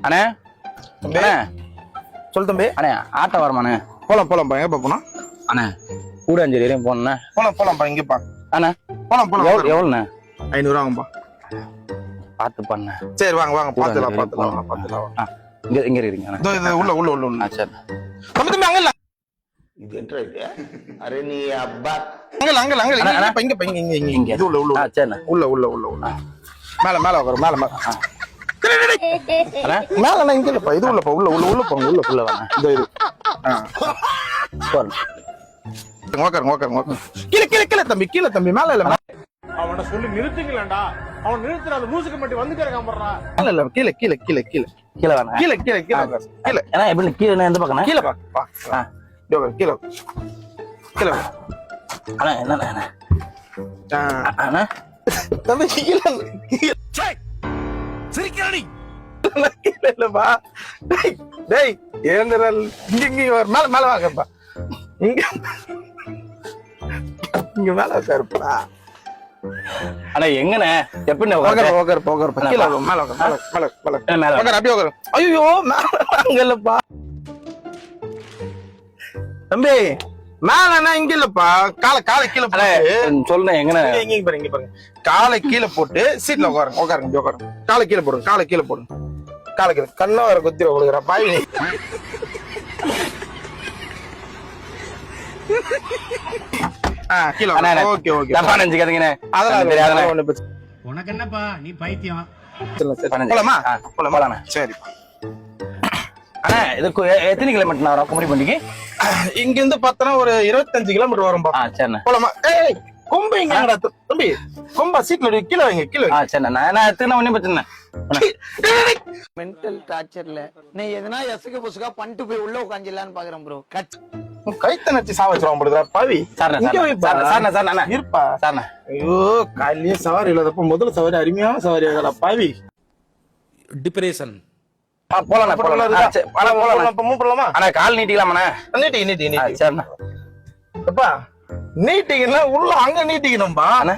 அண்ணே அண்ணே சொல்லு தம்பி. அண்ணே ஆட்டோ வரமாண்ணே. போலாம்ப்பா. எங்கப்பா போனோம்? அண்ணே கூடாஞ்சேரி வரையும் போனேண்ணே. போலாம்ப்பா. இங்கப்பா. அண்ணே போலாம். எவ்வளோண்ணே? 500 ஆகும்பா. பார்த்து பண்ண. சரி வாங்க பாத்துலாம். இங்க இருக்கீங்க அண்ணே. இது உள்ள. சரி தம்பி அங்க இல்ல. இது என்ன இருக்கு? அரே நீ அப்பா இங்க இது உள்ள. சரிண்ணே. உள்ள. மேல உட்காரு. மேல அண்ணே இங்க இல்லப்பா. இது உள்ளப்பா. உள்ள போங்க. உள்ள வாண்ணே. இது போறேன். உட்காரு. கீழே தம்பி மேல இல்ல. அவனை சொல்லி நிறுத்துங்களேன்டா. அவன் நிறுத்துற அந்த மூசுக்கு மட்டும் வந்து கேட்காமறா. இல்ல கீழே. கீழே வாண்ணே. கீழே. ஏன்னா எப்படி கீழே எந்த பக்கம்? கீழே பா. கீழே. அண்ணா என்ன அண்ணா தம்பி கீழே. சிரிக்கிறடி. கீழே இல்லப்பா. டேய் ஏந்திரல். இங்க மேல வாங்கப்பா. இங்க மேல உட்காருப்பா. அண்ணா எங்கண்ணே எப்படி உட்காருப்பா. கீழே மேல உட்காரு. அப்படியே உட்காரு. ஐயோ மேல அங்க இல்லப்பா தம்பி. மேல இங்க இல்லப்பா. காலை கீழே போட்டு சொல்லுண்ணே எங்கண்ணே? இங்க பாருங்க. காலை கீழே போட்டு சீட்ல உட்காருங்க. காலை கீழே போடுங்க. காலை கீழே. கண்ணா வர குத்தி விழுகிற பாய். கீழே. ஓகே. தப்பா நினைச்சுக்காதீங்கண்ணே. அதெல்லாம் தெரியாதுண்ணே. ஒண்ணு பிரச்சனை உனக்கு என்னப்பா நீ பைத்தியம். இல்ல. போலாமா? போலாண்ணே. சரிப்பா. அண்ணா இதுக்கு எத்தனை கிலோமீட்டர் வரும் குமரிப்பண்டிக்கு? இங்க இருந்து பார்த்தனா ஒரு 25 கிலோமீட்டர் வரும்பா. சரிண்ணே. போலாமா? ஏய் கொம்பு எங்கடா தம்பி? கொம்பா சீட்ல கீழே வைங்க. சரிண்ணே. நான் எடுத்துக்கினா ஒன்னும் பிரச்சனை. மென்டல் டார்ச்சர்ல நீ எதனா எசுக்கு புசுக்கா பண்ணிட்டு போய் உள்ள உட்காந்துலான்னு பாக்குறேன் ப்ரோ. கட் கைத்த நச்சு சாவச்சிரும் போடுறா பாவி. சார்ண்ணே இருப்பா. சார்ண்ணே. ஐயோ காலையிலேயே சவாரி இல்லாதப்ப முதல்ல சவாரி அருமையான சவாரி ஆகல பாவி. டிப்ரெஷன். போலாண்ணே. போலாமா? அண்ணா கால் நீட்டிக்கலாமாண்ணே? நீட்டி. சரிண்ணே. அப்பா நீட்டிங்கன்னா உள்ள அங்க நீட்டிக்கணும்பா. அண்ணா